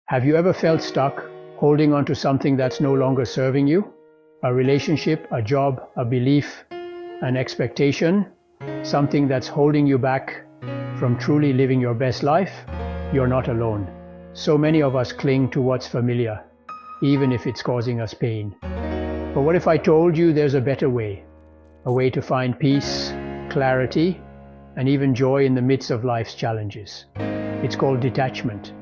Have you ever felt stuck, holding on to something that's no longer serving you? A relationship, a job, a belief, an expectation, something that's holding you back from truly living your best life? You're not alone. So many of us cling to what's familiar, even if it's causing us pain. But what if I told you there's a better way? A way to find peace, clarity, and even joy in the midst of life's challenges. It's called detachment,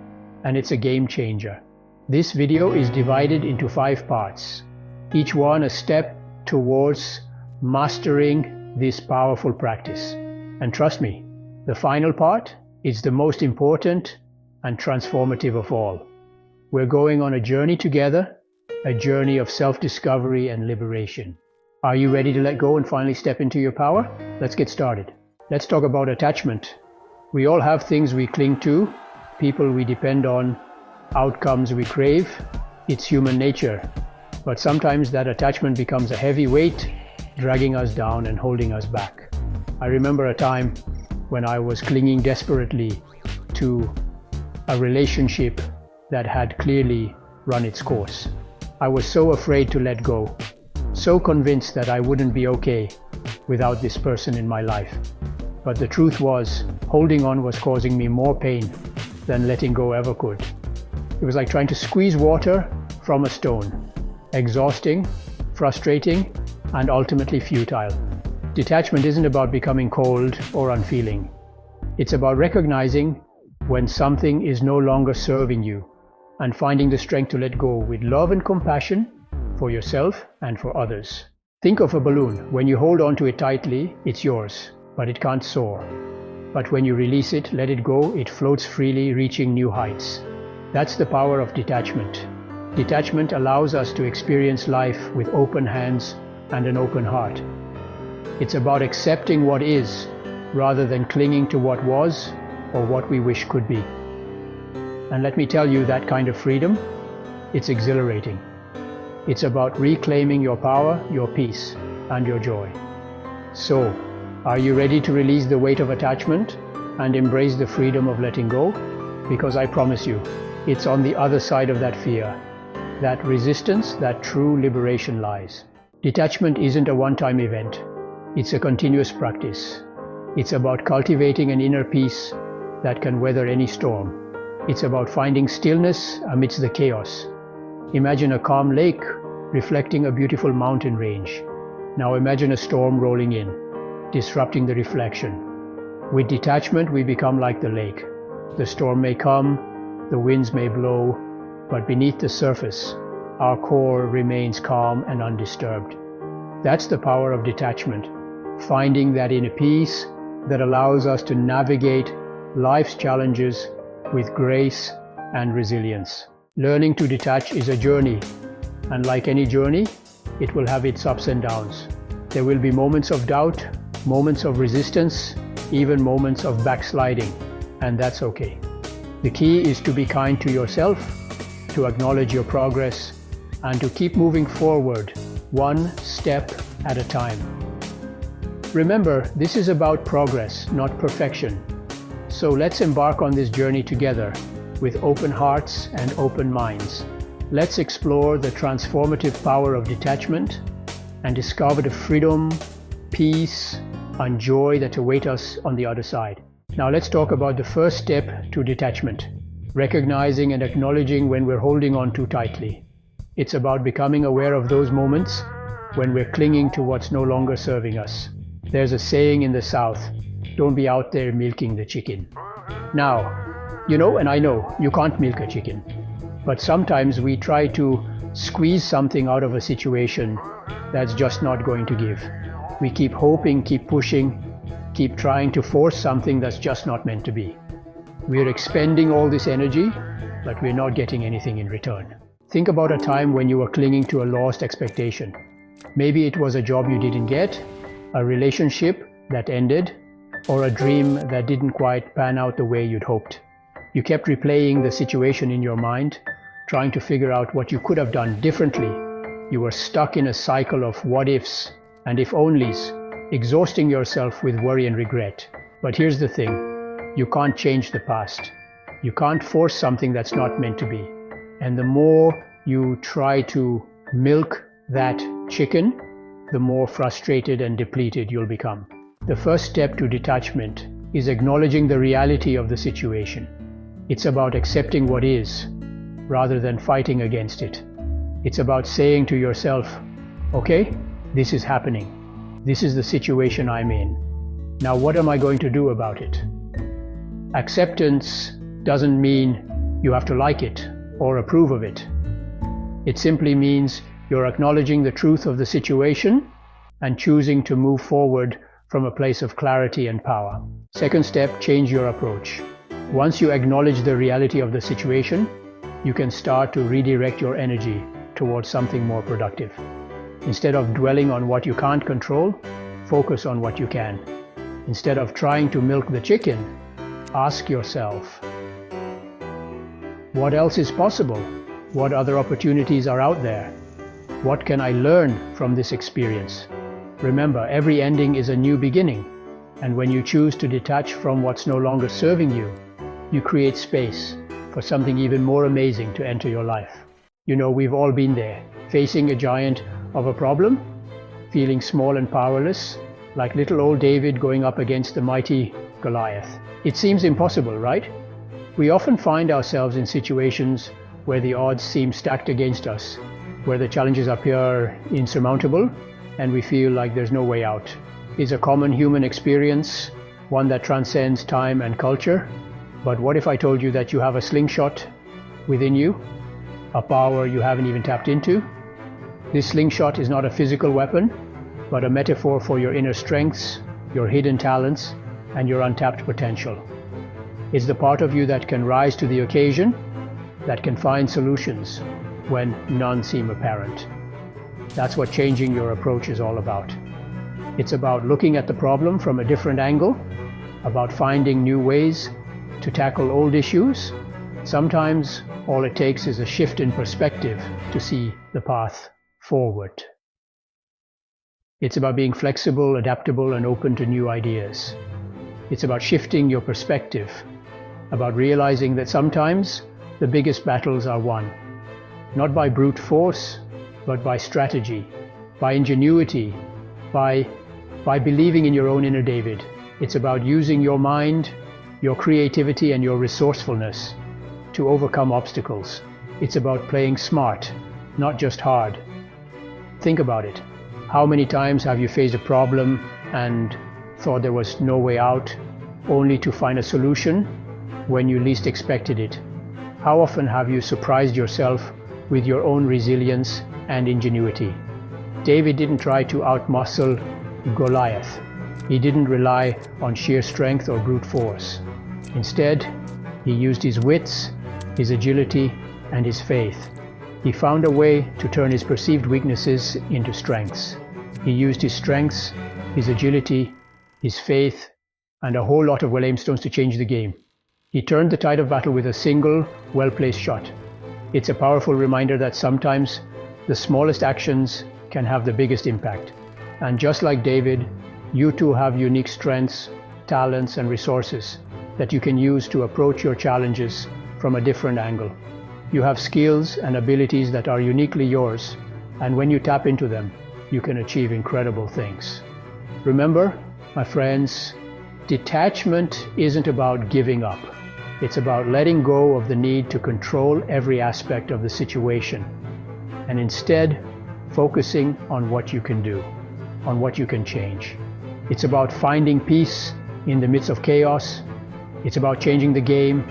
and it's a game changer. This video is divided into 5 parts, each one a step towards mastering this powerful practice. And trust me, the final part is the most important and transformative of all. We're going on a journey together, a journey of self-discovery and liberation. Are you ready to let go and finally step into your power? Let's get started. Let's talk about attachment. We all have things we cling to, people we depend on, outcomes we crave. It's human nature. But sometimes that attachment becomes a heavy weight, dragging us down and holding us back. I remember a time when I was clinging desperately to a relationship that had clearly run its course. I was so afraid to let go, so convinced that I wouldn't be okay without this person in my life. But the truth was, holding on was causing me more pain than letting go ever could. It was like trying to squeeze water from a stone. Exhausting, frustrating, and ultimately futile. Detachment isn't about becoming cold or unfeeling. It's about recognizing when something is no longer serving you and finding the strength to let go with love and compassion for yourself and for others. Think of a balloon. When you hold on to it tightly, it's yours, but it can't soar. But when you release it, let it go, it floats freely, reaching new heights. That's the power of detachment. Detachment allows us to experience life with open hands and an open heart. It's about accepting what is, rather than clinging to what was or what we wish could be. And let me tell you, that kind of freedom, it's exhilarating. It's about reclaiming your power, your peace, and your joy. So, are you ready to release the weight of attachment and embrace the freedom of letting go? Because I promise you, it's on the other side of that fear, that resistance, that true liberation lies. Detachment isn't a one-time event. It's a continuous practice. It's about cultivating an inner peace that can weather any storm. It's about finding stillness amidst the chaos. Imagine a calm lake reflecting a beautiful mountain range. Now imagine a storm rolling in, disrupting the reflection. With detachment, we become like the lake. The storm may come, the winds may blow, but beneath the surface, our core remains calm and undisturbed. That's the power of detachment, finding that inner peace that allows us to navigate life's challenges with grace and resilience. Learning to detach is a journey, and like any journey, it will have its ups and downs. There will be moments of doubt, moments of resistance, even moments of backsliding, and that's okay. The key is to be kind to yourself, to acknowledge your progress, and to keep moving forward, one step at a time. Remember, this is about progress, not perfection. So let's embark on this journey together with open hearts and open minds. Let's explore the transformative power of detachment and discover the freedom, peace, and joy that await us on the other side. Now let's talk about the first step to detachment, recognizing and acknowledging when we're holding on too tightly. It's about becoming aware of those moments when we're clinging to what's no longer serving us. There's a saying in the South, don't be out there milking the chicken. Now, you know, and I know, you can't milk a chicken. But sometimes we try to squeeze something out of a situation that's just not going to give. We keep hoping, keep pushing, keep trying to force something that's just not meant to be. We're expending all this energy, but we're not getting anything in return. Think about a time when you were clinging to a lost expectation. Maybe it was a job you didn't get, a relationship that ended, or a dream that didn't quite pan out the way you'd hoped. You kept replaying the situation in your mind, trying to figure out what you could have done differently. You were stuck in a cycle of what-ifs and if-onlys, exhausting yourself with worry and regret. But here's the thing, you can't change the past. You can't force something that's not meant to be. And the more you try to milk that chicken, the more frustrated and depleted you'll become. The first step to detachment is acknowledging the reality of the situation. It's about accepting what is, rather than fighting against it. It's about saying to yourself, okay, this is happening. This is the situation I'm in. Now what am I going to do about it? Acceptance doesn't mean you have to like it or approve of it. It simply means you're acknowledging the truth of the situation and choosing to move forward from a place of clarity and power. Second step, change your approach. Once you acknowledge the reality of the situation, you can start to redirect your energy towards something more productive. Instead of dwelling on what you can't control, focus on what you can. Instead of trying to milk the chicken, ask yourself, what else is possible? What other opportunities are out there? What can I learn from this experience? Remember, every ending is a new beginning, and when you choose to detach from what's no longer serving you, you create space for something even more amazing to enter your life. You know, we've all been there, facing a giant of a problem, feeling small and powerless, like little old David going up against the mighty Goliath. It seems impossible, right? We often find ourselves in situations where the odds seem stacked against us, where the challenges appear insurmountable, and we feel like there's no way out. It's a common human experience, one that transcends time and culture. But what if I told you that you have a slingshot within you, a power you haven't even tapped into? This slingshot is not a physical weapon, but a metaphor for your inner strengths, your hidden talents, and your untapped potential. It's the part of you that can rise to the occasion, that can find solutions when none seem apparent. That's what changing your approach is all about. It's about looking at the problem from a different angle, about finding new ways to tackle old issues. Sometimes all it takes is a shift in perspective to see the path forward. It's about being flexible, adaptable, and open to new ideas. It's about shifting your perspective, about realizing that sometimes the biggest battles are won, not by brute force, but by strategy, by ingenuity, by believing in your own inner David. It's about using your mind, your creativity, and your resourcefulness to overcome obstacles. It's about playing smart, not just hard. Think about it. How many times have you faced a problem and thought there was no way out, only to find a solution when you least expected it? How often have you surprised yourself with your own resilience and ingenuity? David didn't try to outmuscle Goliath. He didn't rely on sheer strength or brute force. Instead, he used his wits, his agility, and his faith. He found a way to turn his perceived weaknesses into strengths. He used his strengths, his agility, his faith, and a whole lot of well-aimed stones to change the game. He turned the tide of battle with a single, well-placed shot. It's a powerful reminder that sometimes the smallest actions can have the biggest impact. And just like David, you too have unique strengths, talents, and resources that you can use to approach your challenges from a different angle. You have skills and abilities that are uniquely yours, and when you tap into them, you can achieve incredible things. Remember, my friends, detachment isn't about giving up. It's about letting go of the need to control every aspect of the situation, and instead focusing on what you can do, on what you can change. It's about finding peace in the midst of chaos. It's about changing the game,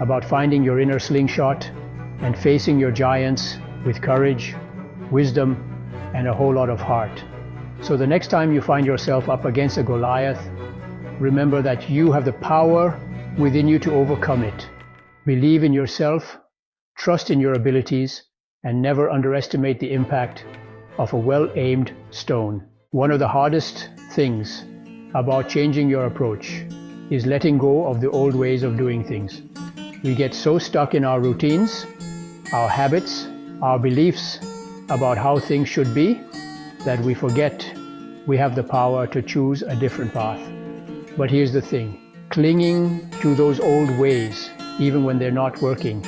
about finding your inner slingshot and facing your giants with courage, wisdom, and a whole lot of heart. So the next time you find yourself up against a Goliath, remember that you have the power within you to overcome it. Believe in yourself, trust in your abilities, and never underestimate the impact of a well-aimed stone. One of the hardest things about changing your approach is letting go of the old ways of doing things. We get so stuck in our routines, our habits, our beliefs about how things should be, that we forget we have the power to choose a different path. But here's the thing, clinging to those old ways, even when they're not working,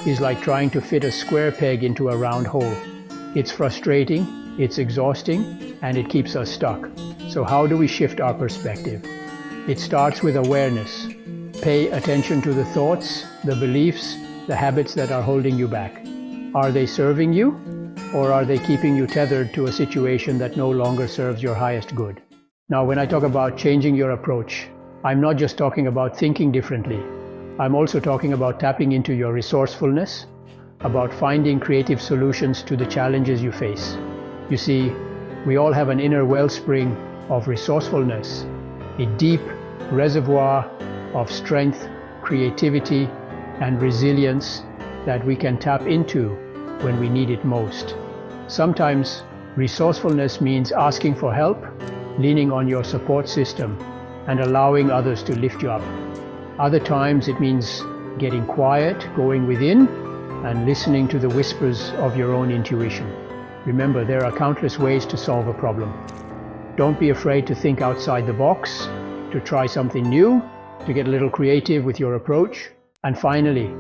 is like trying to fit a square peg into a round hole. It's frustrating, it's exhausting, and it keeps us stuck. So how do we shift our perspective? It starts with awareness. Pay attention to the thoughts, the beliefs, the habits that are holding you back. Are they serving you, or are they keeping you tethered to a situation that no longer serves your highest good? Now, when I talk about changing your approach, I'm not just talking about thinking differently. I'm also talking about tapping into your resourcefulness, about finding creative solutions to the challenges you face. You see, we all have an inner wellspring of resourcefulness, a deep reservoir of strength, creativity, and resilience that we can tap into when we need it most. Sometimes resourcefulness means asking for help, leaning on your support system, and allowing others to lift you up. Other times it means getting quiet, going within, and listening to the whispers of your own intuition. Remember, there are countless ways to solve a problem. Don't be afraid to think outside the box, to try something new, to get a little creative with your approach. And finally,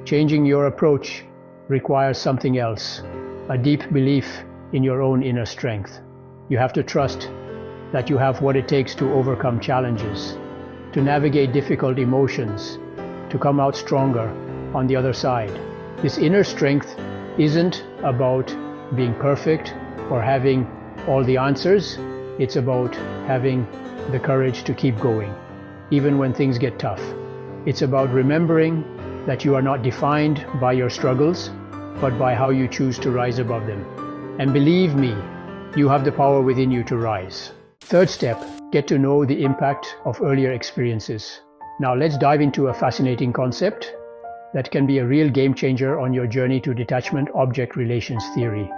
changing your approach requires something else, a deep belief in your own inner strength. You have to trust that you have what it takes to overcome challenges, to navigate difficult emotions, to come out stronger on the other side. This inner strength isn't about being perfect or having all the answers. It's about having the courage to keep going, even when things get tough. It's about remembering that you are not defined by your struggles, but by how you choose to rise above them. And believe me, you have the power within you to rise. Third step, get to know the impact of earlier experiences. Now let's dive into a fascinating concept that can be a real game changer on your journey to detachment-object relations theory.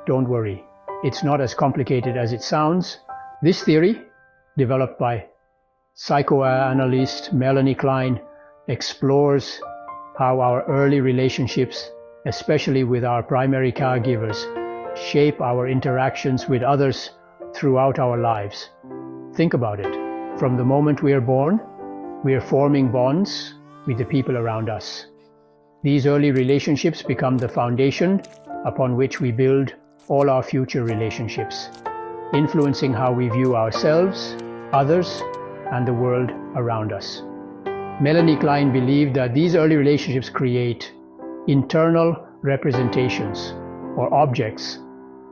Don't worry, it's not as complicated as it sounds. This theory, developed by psychoanalyst Melanie Klein, explores how our early relationships, especially with our primary caregivers, shape our interactions with others throughout our lives. Think about it. From the moment we are born, we are forming bonds with the people around us. These early relationships become the foundation upon which we build all our future relationships, influencing how we view ourselves, others, and the world around us. Melanie Klein believed that these early relationships create internal representations or objects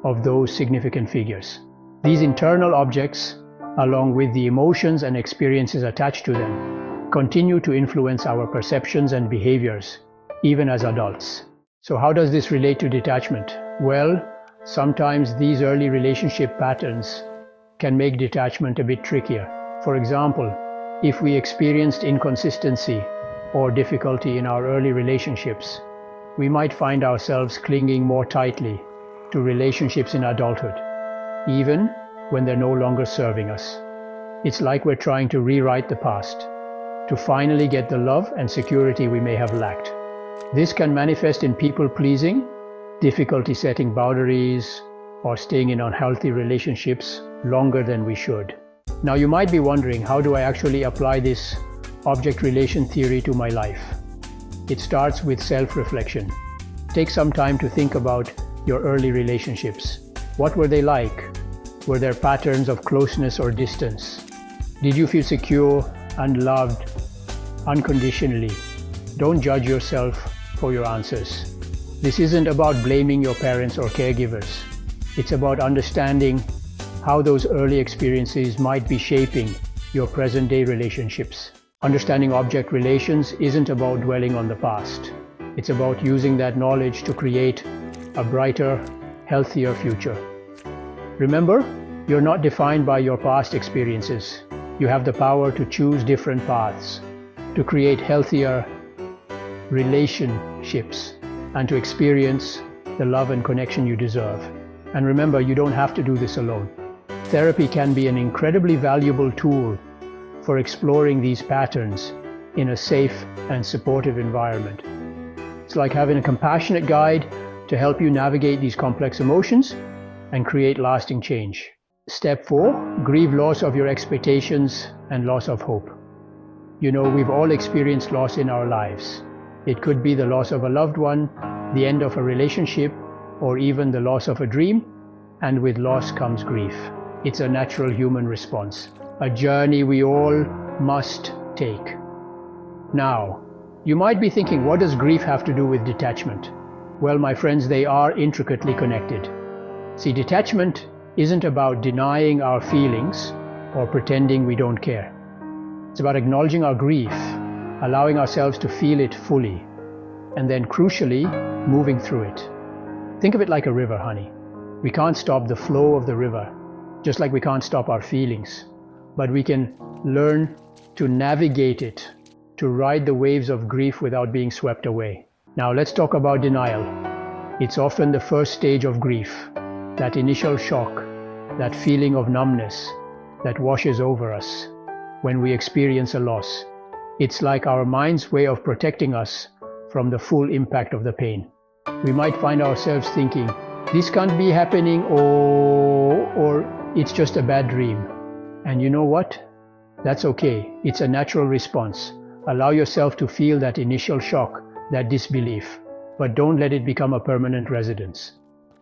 of those significant figures. These internal objects, along with the emotions and experiences attached to them, continue to influence our perceptions and behaviors, even as adults. So how does this relate to detachment? Well, sometimes these early relationship patterns can make detachment a bit trickier. For example, if we experienced inconsistency or difficulty in our early relationships, we might find ourselves clinging more tightly to relationships in adulthood, even when they're no longer serving us. It's like we're trying to rewrite the past to finally get the love and security we may have lacked. This can manifest in people-pleasing, difficulty setting boundaries, or staying in unhealthy relationships longer than we should. Now you might be wondering, how do I actually apply this object relation theory to my life? It starts with self-reflection. Take some time to think about your early relationships. What were they like? Were there patterns of closeness or distance? Did you feel secure and loved unconditionally? Don't judge yourself for your answers. This isn't about blaming your parents or caregivers. It's about understanding how those early experiences might be shaping your present-day relationships. Understanding object relations isn't about dwelling on the past. It's about using that knowledge to create a brighter, healthier future. Remember, you're not defined by your past experiences. You have the power to choose different paths, to create healthier relationships, and to experience the love and connection you deserve. And remember, you don't have to do this alone. Therapy can be an incredibly valuable tool for exploring these patterns in a safe and supportive environment. It's like having a compassionate guide to help you navigate these complex emotions and create lasting change. Step 4, grieve loss of your expectations and loss of hope. You know, we've all experienced loss in our lives. It could be the loss of a loved one, the end of a relationship, or even the loss of a dream, and with loss comes grief. It's a natural human response, a journey we all must take. Now, you might be thinking, what does grief have to do with detachment? Well, my friends, they are intricately connected. See, detachment isn't about denying our feelings or pretending we don't care. It's about acknowledging our grief, allowing ourselves to feel it fully, and then crucially, moving through it. Think of it like a river, honey. We can't stop the flow of the river, just like we can't stop our feelings, but we can learn to navigate it, to ride the waves of grief without being swept away. Now let's talk about denial. It's often the first stage of grief, that initial shock, that feeling of numbness that washes over us when we experience a loss. It's like our mind's way of protecting us from the full impact of the pain. We might find ourselves thinking, this can't be happening, or it's just a bad dream. And you know what? That's okay. It's a natural response. Allow yourself to feel that initial shock, that disbelief, but don't let it become a permanent residence.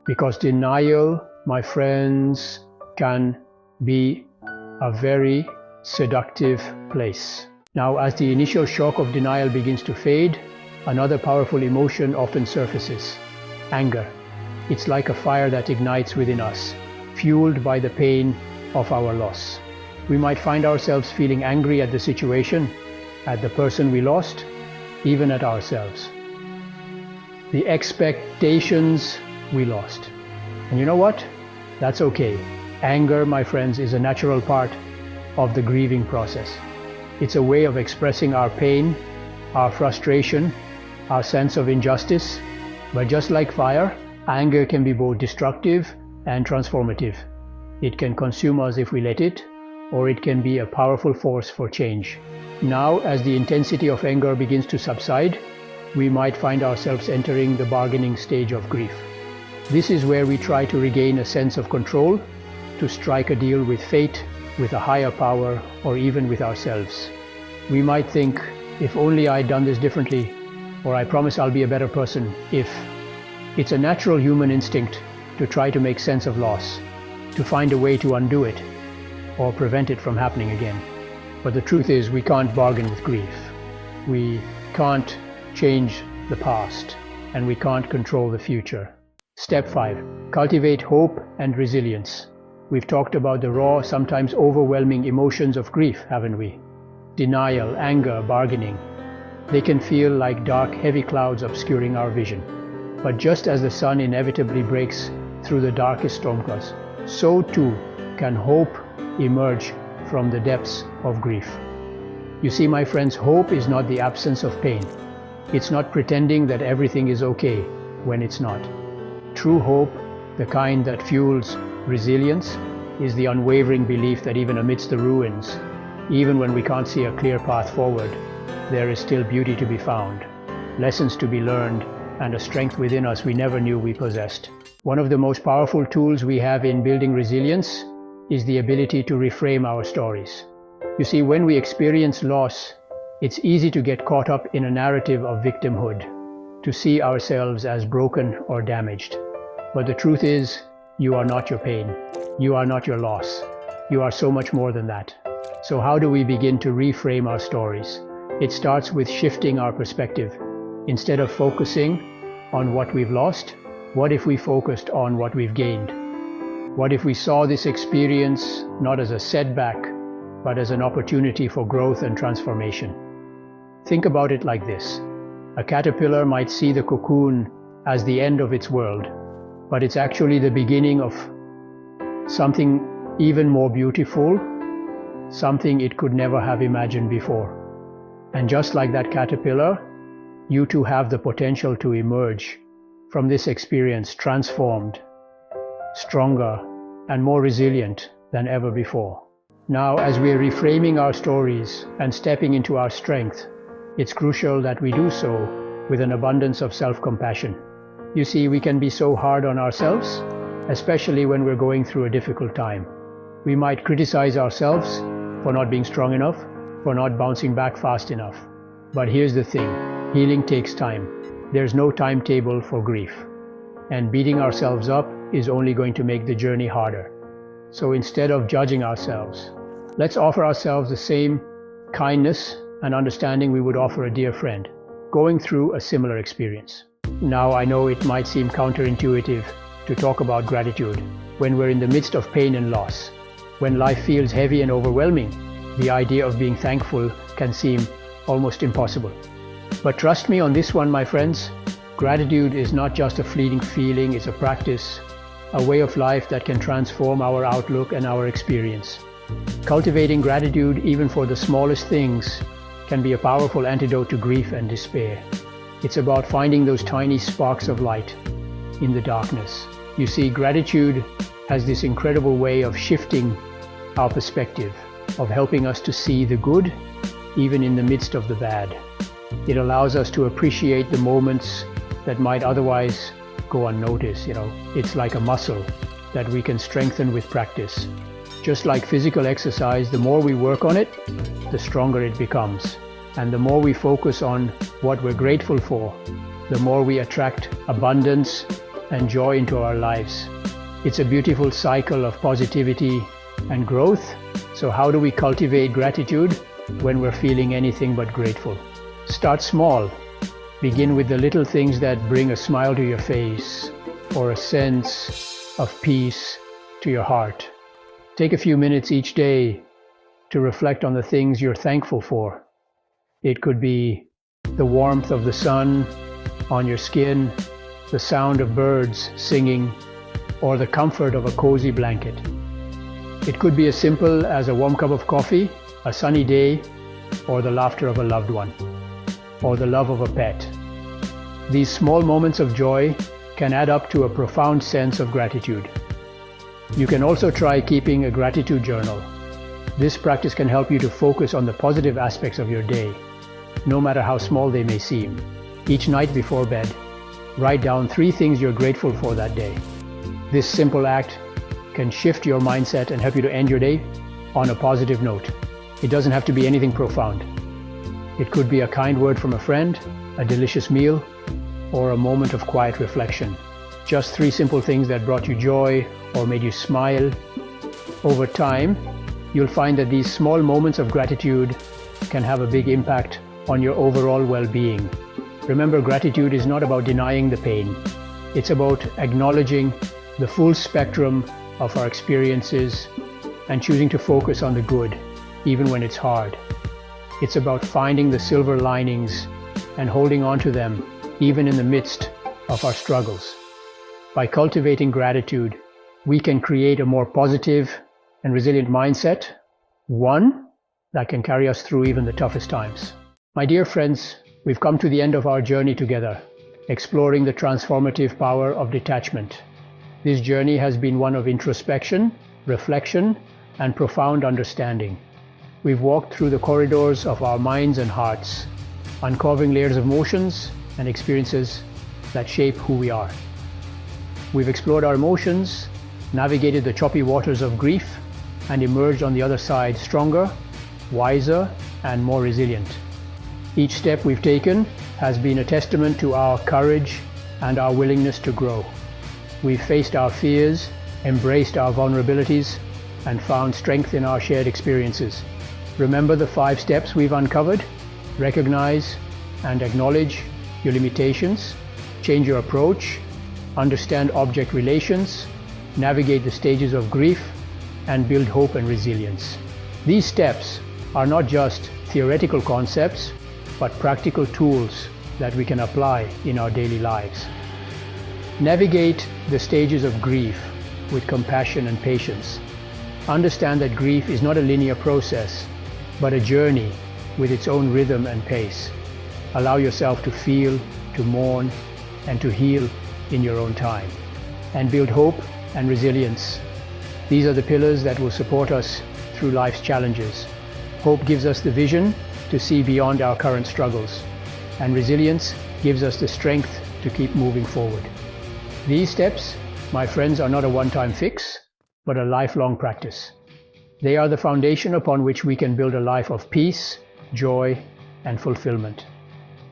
Because denial, my friends, can be a very seductive place. Now, as the initial shock of denial begins to fade, another powerful emotion often surfaces: anger. It's like a fire that ignites within us, fueled by the pain of our loss. We might find ourselves feeling angry at the situation, at the person we lost, even at ourselves. The expectations we lost. And you know what? That's okay. Anger, my friends, is a natural part of the grieving process. It's a way of expressing our pain, our frustration, our sense of injustice. But just like fire, anger can be both destructive and transformative. It can consume us if we let it, or it can be a powerful force for change. Now, as the intensity of anger begins to subside, we might find ourselves entering the bargaining stage of grief. This is where we try to regain a sense of control, to strike a deal with fate, with a higher power, or even with ourselves. We might think, if only I'd done this differently, or I promise I'll be a better person if. It's a natural human instinct to try to make sense of loss, to find a way to undo it, or prevent it from happening again. But the truth is, we can't bargain with grief. We can't change the past, and we can't control the future. Step 5. Cultivate hope and resilience. We've talked about the raw, sometimes overwhelming emotions of grief, haven't we? Denial, anger, bargaining. They can feel like dark, heavy clouds obscuring our vision. But just as the sun inevitably breaks through the darkest storm clouds, so too can hope emerge from the depths of grief. You see, my friends, hope is not the absence of pain. It's not pretending that everything is okay when it's not. True hope, the kind that fuels resilience, is the unwavering belief that even amidst the ruins, even when we can't see a clear path forward, there is still beauty to be found, lessons to be learned, and a strength within us we never knew we possessed. One of the most powerful tools we have in building resilience is the ability to reframe our stories. You see, when we experience loss, it's easy to get caught up in a narrative of victimhood, to see ourselves as broken or damaged. But the truth is, you are not your pain. You are not your loss. You are so much more than that. So how do we begin to reframe our stories? It starts with shifting our perspective. Instead of focusing on what we've lost, what if we focused on what we've gained? What if we saw this experience not as a setback, but as an opportunity for growth and transformation? Think about it like this. A caterpillar might see the cocoon as the end of its world, but it's actually the beginning of something even more beautiful, something it could never have imagined before. And just like that caterpillar, you too have the potential to emerge from this experience transformed, stronger, and more resilient than ever before. Now, as we're reframing our stories and stepping into our strength, it's crucial that we do so with an abundance of self-compassion. You see, we can be so hard on ourselves, especially when we're going through a difficult time. We might criticize ourselves for not being strong enough, for not bouncing back fast enough. But here's the thing. Healing takes time. There's no timetable for grief. And beating ourselves up is only going to make the journey harder. So instead of judging ourselves, let's offer ourselves the same kindness and understanding we would offer a dear friend going through a similar experience. Now, I know it might seem counterintuitive to talk about gratitude when we're in the midst of pain and loss. When life feels heavy and overwhelming, the idea of being thankful can seem almost impossible. But trust me on this one, my friends, gratitude is not just a fleeting feeling, it's a practice, a way of life that can transform our outlook and our experience. Cultivating gratitude, even for the smallest things, can be a powerful antidote to grief and despair. It's about finding those tiny sparks of light in the darkness. You see, gratitude has this incredible way of shifting our perspective, of helping us to see the good even in the midst of the bad. It allows us to appreciate the moments that might otherwise go unnoticed. It's like a muscle that we can strengthen with practice. Just like physical exercise, the more we work on it, the stronger it becomes. And the more we focus on what we're grateful for, the more we attract abundance and joy into our lives. It's a beautiful cycle of positivity and growth. So how do we cultivate gratitude when we're feeling anything but grateful? Start small. Begin with the little things that bring a smile to your face or a sense of peace to your heart. Take a few minutes each day to reflect on the things you're thankful for. It could be the warmth of the sun on your skin, the sound of birds singing, or the comfort of a cozy blanket. It could be as simple as a warm cup of coffee, a sunny day, or the laughter of a loved one, or the love of a pet. These small moments of joy can add up to a profound sense of gratitude. You can also try keeping a gratitude journal. This practice can help you to focus on the positive aspects of your day, no matter how small they may seem. Each night before bed, write down 3 things you're grateful for that day. This simple act can shift your mindset and help you to end your day on a positive note. It doesn't have to be anything profound. It could be a kind word from a friend, a delicious meal, or a moment of quiet reflection. Just 3 simple things that brought you joy or made you smile. Over time, you'll find that these small moments of gratitude can have a big impact on your overall well-being. Remember, gratitude is not about denying the pain. It's about acknowledging the full spectrum of our experiences and choosing to focus on the good, even when it's hard. It's about finding the silver linings and holding on to them, even in the midst of our struggles. By cultivating gratitude, we can create a more positive and resilient mindset, one that can carry us through even the toughest times. My dear friends, we've come to the end of our journey together, exploring the transformative power of detachment. This journey has been one of introspection, reflection, and profound understanding. We've walked through the corridors of our minds and hearts, uncovering layers of emotions and experiences that shape who we are. We've explored our emotions, navigated the choppy waters of grief, and emerged on the other side stronger, wiser, and more resilient. Each step we've taken has been a testament to our courage and our willingness to grow. We've faced our fears, embraced our vulnerabilities, and found strength in our shared experiences. Remember the 5 steps we've uncovered? Recognize and acknowledge your limitations, change your approach, understand object relations, navigate the stages of grief, and build hope and resilience. These steps are not just theoretical concepts, but practical tools that we can apply in our daily lives. Navigate the stages of grief with compassion and patience. Understand that grief is not a linear process, but a journey with its own rhythm and pace. Allow yourself to feel, to mourn, and to heal in your own time. And build hope and resilience. These are the pillars that will support us through life's challenges. Hope gives us the vision to see beyond our current struggles, and resilience gives us the strength to keep moving forward. These steps, my friends, are not a one-time fix, but a lifelong practice. They are the foundation upon which we can build a life of peace, joy, and fulfillment.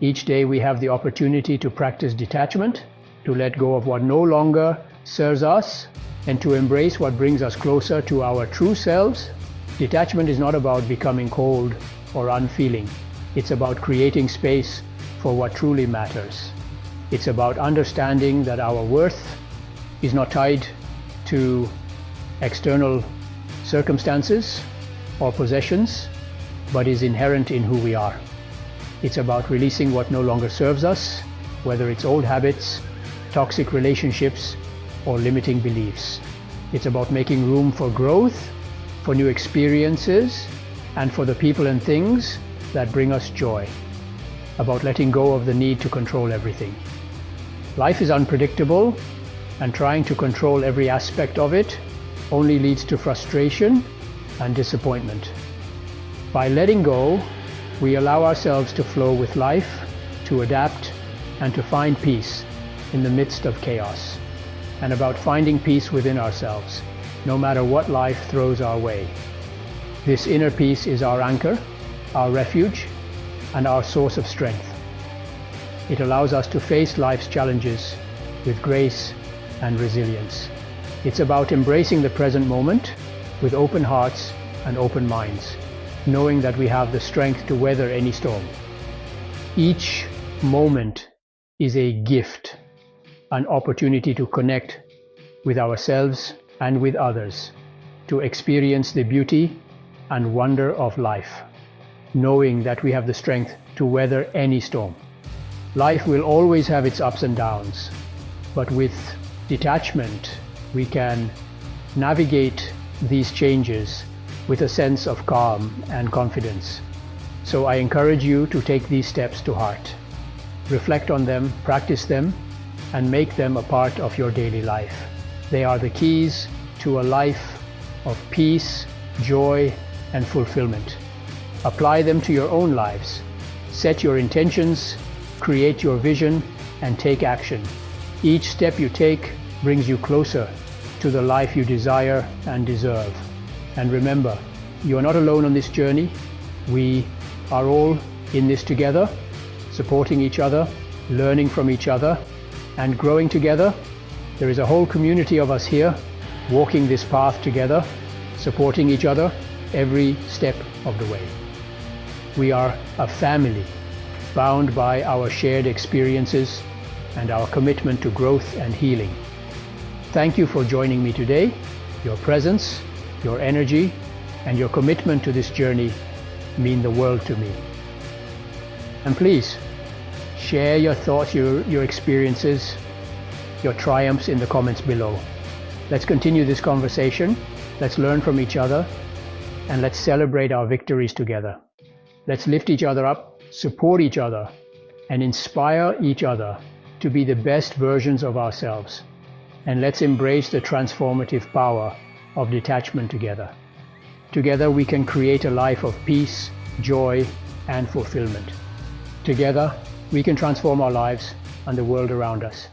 Each day we have the opportunity to practice detachment, to let go of what no longer serves us, and to embrace what brings us closer to our true selves. Detachment is not about becoming cold or unfeeling. It's about creating space for what truly matters. It's about understanding that our worth is not tied to external circumstances or possessions, but is inherent in who we are. It's about releasing what no longer serves us, whether it's old habits, toxic relationships, or limiting beliefs. It's about making room for growth, for new experiences, and for the people and things that bring us joy. About letting go of the need to control everything. Life is unpredictable, and trying to control every aspect of it only leads to frustration and disappointment. By letting go, we allow ourselves to flow with life, to adapt, and to find peace in the midst of chaos. And about finding peace within ourselves, no matter what life throws our way. This inner peace is our anchor, our refuge, and our source of strength. It allows us to face life's challenges with grace and resilience. It's about embracing the present moment with open hearts and open minds, knowing that we have the strength to weather any storm. Each moment is a gift, an opportunity to connect with ourselves and with others, to experience the beauty and wonder of life, knowing that we have the strength to weather any storm. Life will always have its ups and downs, but with detachment, we can navigate these changes with a sense of calm and confidence. So I encourage you to take these steps to heart. Reflect on them, practice them, and make them a part of your daily life. They are the keys to a life of peace, joy, and fulfillment. Apply them to your own lives. Set your intentions, create your vision, and take action. Each step you take brings you closer to the life you desire and deserve. And remember, you are not alone on this journey. We are all in this together, supporting each other, learning from each other, and growing together. There is a whole community of us here, walking this path together, supporting each other every step of the way. We are a family, bound by our shared experiences and our commitment to growth and healing. Thank you for joining me today. Your presence, your energy, and your commitment to this journey mean the world to me. And please, share your thoughts, your experiences, your triumphs in the comments below. Let's continue this conversation. Let's learn from each other, and let's celebrate our victories together. Let's lift each other up, support each other, and inspire each other to be the best versions of ourselves. And let's embrace the transformative power of detachment together. Together we can create a life of peace, joy, and fulfillment. Together we can transform our lives and the world around us.